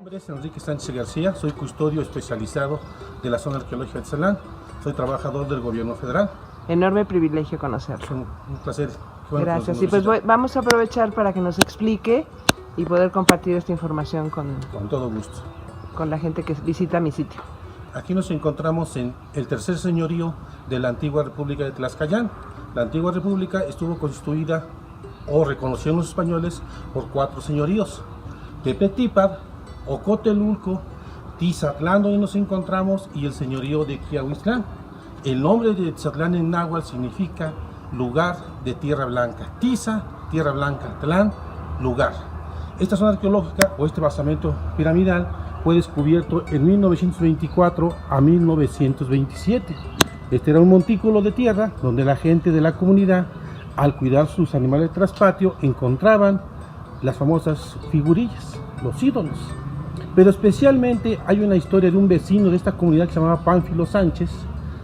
Mi nombre es Enrique Sánchez García, soy custodio especializado de la zona arqueológica de Tzalán, soy trabajador del gobierno federal. Enorme privilegio conocerlo. Es un placer. Gracias. Y pues vamos a aprovechar para que nos explique y poder compartir esta información con todo gusto. Con la gente que visita mi sitio. Aquí nos encontramos en el tercer señorío de la antigua República de Tlaxcayán. La antigua república estuvo constituida o reconocieron los españoles por 4 señoríos: Tepetípar, Ocotelulco, Tizatlán, donde nos encontramos, y el señorío de Quiahuiztlán. El nombre de Tizatlán en náhuatl significa lugar de tierra blanca. Tiza, tierra blanca; Tlán, lugar. Esta zona arqueológica o este basamento piramidal fue descubierto en 1924 a 1927. Este era un montículo de tierra donde la gente de la comunidad, al cuidar sus animales de traspatio, encontraban las famosas figurillas, los ídolos. Pero especialmente hay una historia de un vecino de esta comunidad que se llamaba Pánfilo Sánchez,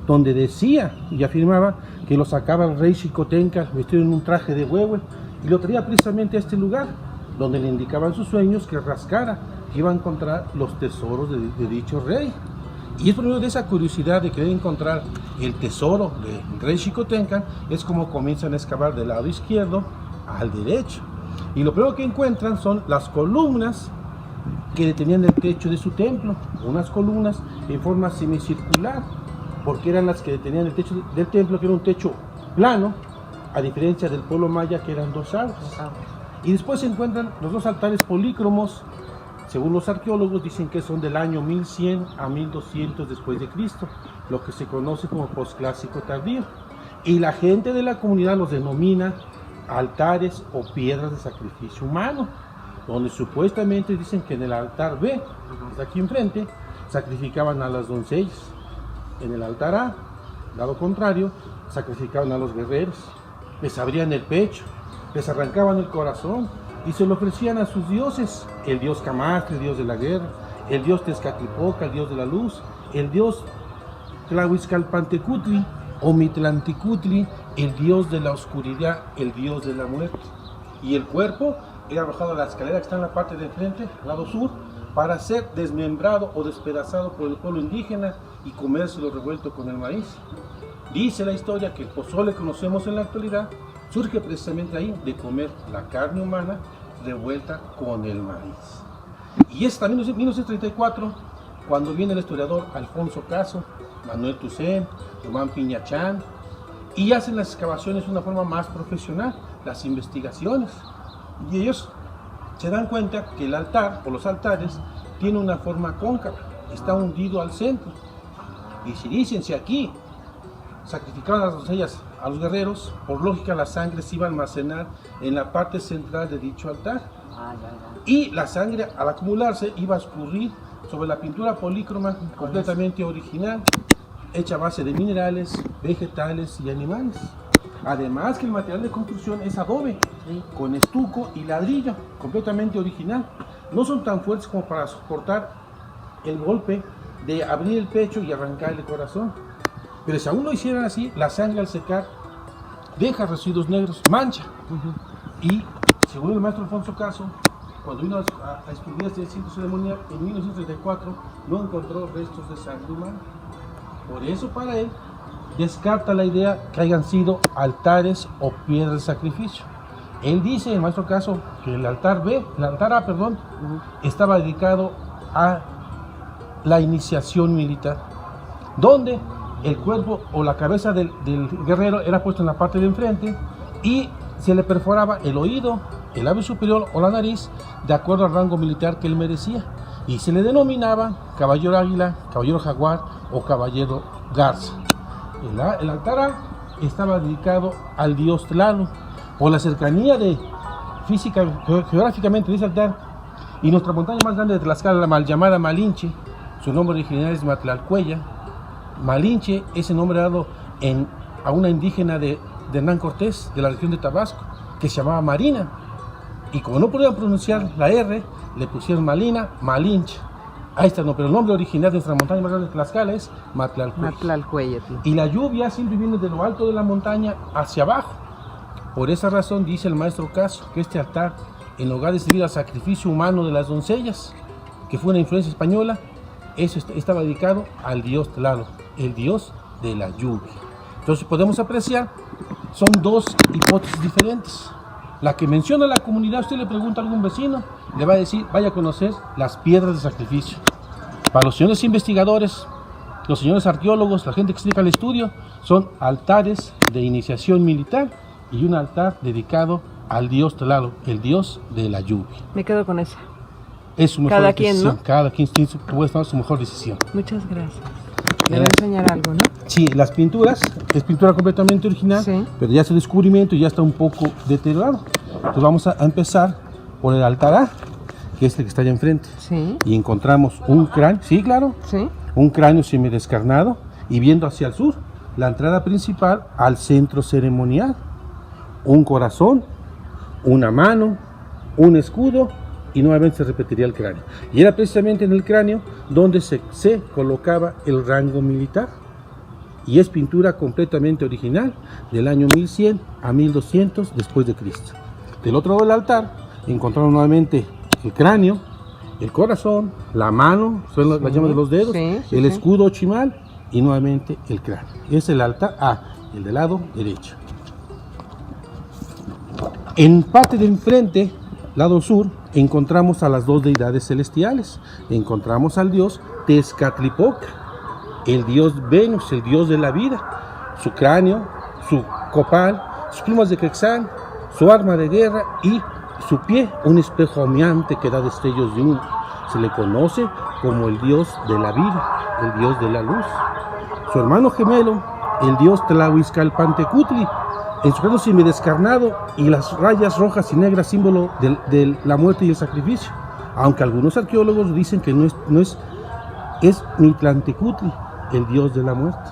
donde decía y afirmaba que lo sacaba el rey Xicotenca vestido en un traje de huehue y lo traía precisamente a este lugar, donde le indicaban sus sueños que rascara, que iba a encontrar los tesoros de dicho rey. Y es por medio de esa curiosidad de querer encontrar el tesoro del rey Xicotenca, es como comienzan a excavar del lado izquierdo al derecho. Y lo primero que encuentran son las columnas que detenían el techo de su templo, unas columnas en forma semicircular, porque eran las que detenían el techo del templo, que era un techo plano, a diferencia del pueblo maya, que eran 2 aguas. Y después se encuentran los 2 altares polícromos. Según los arqueólogos, dicen que son del año 1100 a 1200 después de Cristo, lo que se conoce como posclásico tardío. Y la gente de la comunidad los denomina altares o piedras de sacrificio humano, donde supuestamente dicen que en el altar B, que está aquí enfrente, sacrificaban a las doncellas. En el altar A, lado contrario, sacrificaban a los guerreros, les abrían el pecho, les arrancaban el corazón y se lo ofrecían a sus dioses: el dios Camaxtle, el dios de la guerra; el dios Tezcatlipoca, el dios de la luz; el dios Tlahuizcalpantecutli o Mitlanticutli, el dios de la oscuridad, el dios de la muerte. Y el cuerpo era arrojado a la escalera que está en la parte de enfrente, al lado sur, para ser desmembrado o despedazado por el pueblo indígena y comérselo revuelto con el maíz. Dice la historia que el pozole que conocemos en la actualidad surge precisamente ahí, de comer la carne humana revuelta con el maíz. Y es también en 1934 cuando viene el historiador Alfonso Caso, Manuel Toussaint, Román Piñachán, y hacen las excavaciones de una forma más profesional, las investigaciones. Y ellos se dan cuenta que el altar o los altares tienen una forma cóncava, está hundido al centro. Y si dicen, si aquí sacrificaban a las doncellas a los guerreros, por lógica la sangre se iba a almacenar en la parte central de dicho altar. Y la sangre, al acumularse, iba a escurrir sobre la pintura polícroma completamente original, hecha a base de minerales, vegetales y animales. Además que el material de construcción es adobe, con estuco y ladrillo, completamente original. No son tan fuertes como para soportar el golpe de abrir el pecho y arrancar el corazón. Pero si aún lo hicieran así, la sangre al secar deja residuos negros, mancha. Y según el maestro Alfonso Caso, cuando vino a estudiar este centro ceremonial en 1934, no encontró restos de sangre humana. Por eso, para él, descarta la idea que hayan sido altares o piedras de sacrificio. Él dice, el maestro Caso, que el altar A, estaba dedicado a la iniciación militar, donde el cuerpo o la cabeza del guerrero era puesto en la parte de enfrente y se le perforaba el oído, el labio superior o la nariz, de acuerdo al rango militar que él merecía, y se le denominaba caballero águila, caballero jaguar o caballero garza. El altar A estaba dedicado al dios Tlaloc. Por la cercanía geográficamente de ese altar y nuestra montaña más grande de Tlaxcala, la mal llamada Malinche, su nombre original es Matlalcuella. Malinche es el nombre dado a una indígena de Hernán Cortés, de la región de Tabasco, que se llamaba Marina. Y como no podían pronunciar la R, le pusieron Malina, Malinche. Ahí está, no, pero el nombre original de nuestra montaña más grande de Tlaxcala es Matlalcuella. Y la lluvia siempre viene de lo alto de la montaña hacia abajo. Por esa razón dice el maestro Caso que este altar en lugar de servir al sacrificio humano de las doncellas, que fue una influencia española, eso estaba dedicado al dios Tlaloc, el dios de la lluvia. Entonces podemos apreciar, son dos hipótesis diferentes. La que menciona la comunidad, usted le pregunta a algún vecino, le va a decir, vaya a conocer las piedras de sacrificio. Para los señores investigadores, los señores arqueólogos, la gente que se dedica al estudio, son altares de iniciación militar y un altar dedicado al dios Tlaloc, el dios de la lluvia. Me quedo con esa. Es su mejor Cada quien, decisión. ¿no? Cada quien tiene puede tomar su mejor decisión. Muchas gracias. Le voy a enseñar algo, ¿no? Sí, las pinturas, es pintura completamente original, Sí. pero ya su descubrimiento ya está un poco deteriorado. Entonces vamos a empezar por el altar A, que es el que está allá enfrente. Sí. Y encontramos un cráneo, sí, claro, Sí. un cráneo semidescarnado, y viendo hacia el sur, la entrada principal al centro ceremonial. Un corazón, una mano, un escudo, y nuevamente se repetiría el cráneo. Y era precisamente en el cráneo donde se colocaba el rango militar. Y es pintura completamente original del año 1100 a 1200 después de Cristo. Del otro lado del altar encontramos nuevamente el cráneo, el corazón, la mano, son las llamas de los dedos, el escudo chimal y nuevamente el cráneo. Es el altar A, el del lado derecho. En parte de enfrente, lado sur, encontramos a las dos deidades celestiales. Encontramos al dios Tezcatlipoca, el dios Venus, el dios de la vida, su cráneo, su copal, sus plumas de quetzal, su arma de guerra y su pie, un espejo humeante que da destellos de humo. Se le conoce como el dios de la vida, el dios de la luz. Su hermano gemelo, el dios Tlahuizcalpantecutli, en su cráneo semidescarnado y las rayas rojas y negras, símbolo de la muerte y el sacrificio. Aunque algunos arqueólogos dicen que es Mitlantecutli, el dios de la muerte.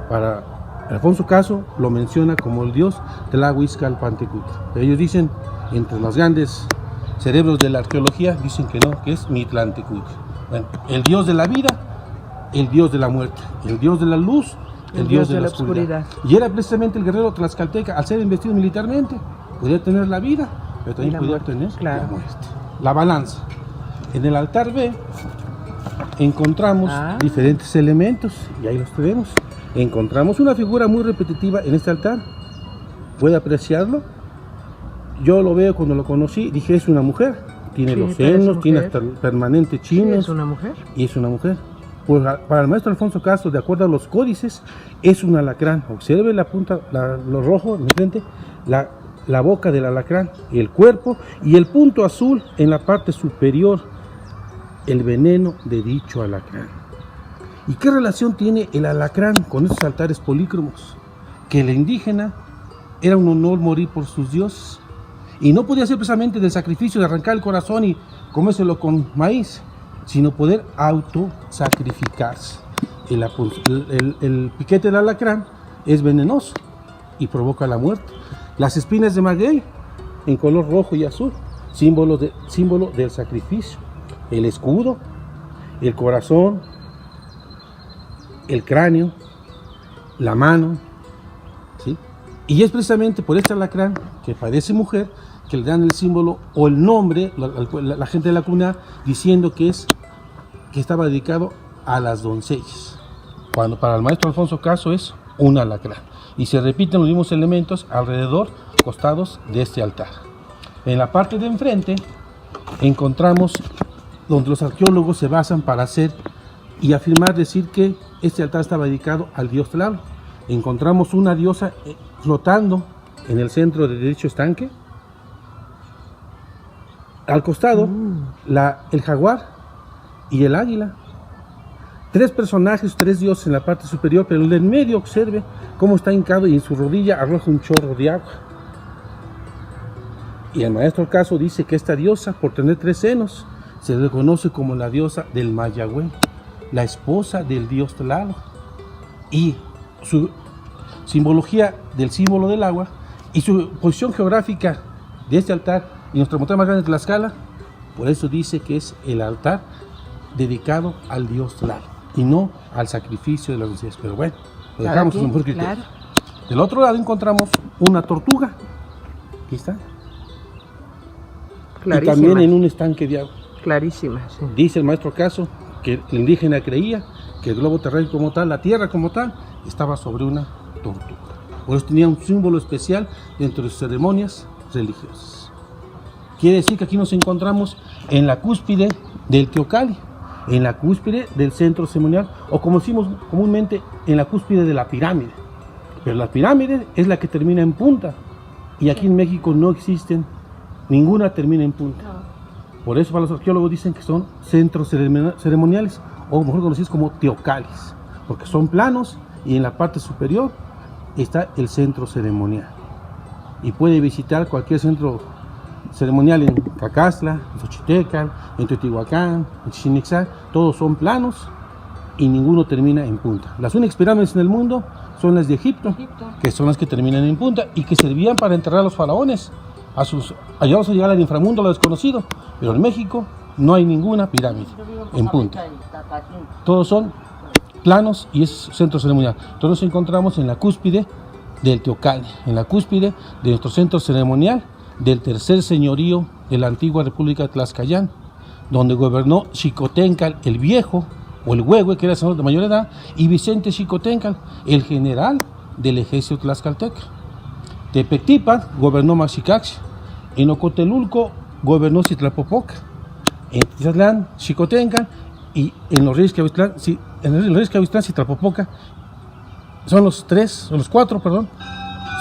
Para Alfonso Caso lo menciona como el dios Tlahuizcalpantecutli. Ellos dicen, entre los grandes cerebros de la arqueología, dicen que no, que es Mitlantecutli. Bueno, el dios de la vida, el dios de la muerte, el dios de la luz, el dios de la oscuridad. Y era precisamente el guerrero tlaxcalteca, al ser investido militarmente, podía tener la vida, pero también podía tener la muerte. La balanza. En el altar B encontramos diferentes elementos, y ahí los tenemos. Encontramos una figura muy repetitiva en este altar. ¿Puede apreciarlo? Yo lo veo cuando lo conocí, dije, es una mujer. Tiene los senos, tiene hasta el permanente chino. ¿Es una mujer? Y es una mujer. Pues para el maestro Alfonso Castro, de acuerdo a los códices, es un alacrán. Observe la punta, lo rojo en frente, la boca del alacrán, el cuerpo y el punto azul en la parte superior, el veneno de dicho alacrán. ¿Y qué relación tiene el alacrán con estos altares polícromos? Que el indígena era un honor morir por sus dioses y no podía ser precisamente del sacrificio de arrancar el corazón y comérselo con maíz, sino poder autosacrificarse. El piquete del alacrán es venenoso y provoca la muerte. Las espinas de maguey en color rojo y azul, símbolo del sacrificio. El escudo, el corazón, el cráneo, la mano, ¿sí? Y es precisamente por este alacrán que parece mujer que le dan el símbolo o el nombre, la gente de la comunidad, diciendo que estaba dedicado a las doncellas, cuando para el maestro Alfonso Caso es un alacrán. Y se repiten los mismos elementos alrededor, costados de este altar. En la parte de enfrente encontramos donde los arqueólogos se basan para hacer y afirmar, decir que este altar estaba dedicado al dios Tlaloc. Encontramos una diosa flotando en el centro de dicho estanque. Al costado, el jaguar y el águila. Tres personajes, tres dioses en la parte superior, pero el de en medio, observe cómo está hincado y en su rodilla arroja un chorro de agua. Y el maestro Caso dice que esta diosa, por tener tres senos, se le conoce como la diosa del Mayagüey, la esposa del dios Tlaloc. Y su simbología del símbolo del agua y su posición geográfica de este altar y nuestra montaña más grande de Tlaxcala, por eso dice que es el altar dedicado al dios Tlaloc y no al sacrificio de las doncellas. Pero bueno, lo dejamos con mejor criterio. Claro. Del otro lado encontramos una tortuga. Aquí está. Clarísima. Y también en un estanque de agua. Clarísima, sí. Dice el maestro Caso que el indígena creía que el globo terráqueo como tal, la Tierra como tal, estaba sobre una tortuga. Por eso tenía un símbolo especial dentro de sus ceremonias religiosas. Quiere decir que aquí nos encontramos en la cúspide del Teocalli, en la cúspide del centro ceremonial, o como decimos comúnmente, en la cúspide de la pirámide. Pero la pirámide es la que termina en punta, y aquí en México no existen, ninguna termina en punta. Por eso para los arqueólogos dicen que son centros ceremoniales, o mejor conocidos como teocallis, porque son planos y en la parte superior está el centro ceremonial. Y puede visitar cualquier centro ceremonial en Cacaztla, en Xochitecan, en Teotihuacán, en Chichén Itzá, todos son planos y ninguno termina en punta. Las únicas pirámides en el mundo son las de Egipto, que son las que terminan en punta y que servían para enterrar a los faraones, ayudarlos a llegar al inframundo, a lo desconocido. Pero en México no hay ninguna pirámide en punta. Todos son planos y es centro ceremonial. Entonces nos encontramos en la cúspide del Teocalli, en la cúspide de nuestro centro ceremonial del tercer señorío de la antigua República de Tlaxcayán, donde gobernó Xicoténcal el Viejo, o el Huehue, que era señor de mayor edad, y Vicente Xicoténcal, el general del ejército tlaxcalteca. Tepectipan gobernó Maxicaxi, en Ocotelulco gobernó Citlapopoca, en Tizatlán Xicoténcal, y en los Reyes Cavislán, Citlapopoca, son los cuatro,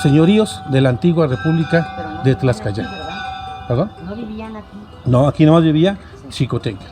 señoríos de la antigua República de Tlaxcayán. ¿Perdón? ¿No vivían aquí? No, aquí nomás vivía Xicoténcal.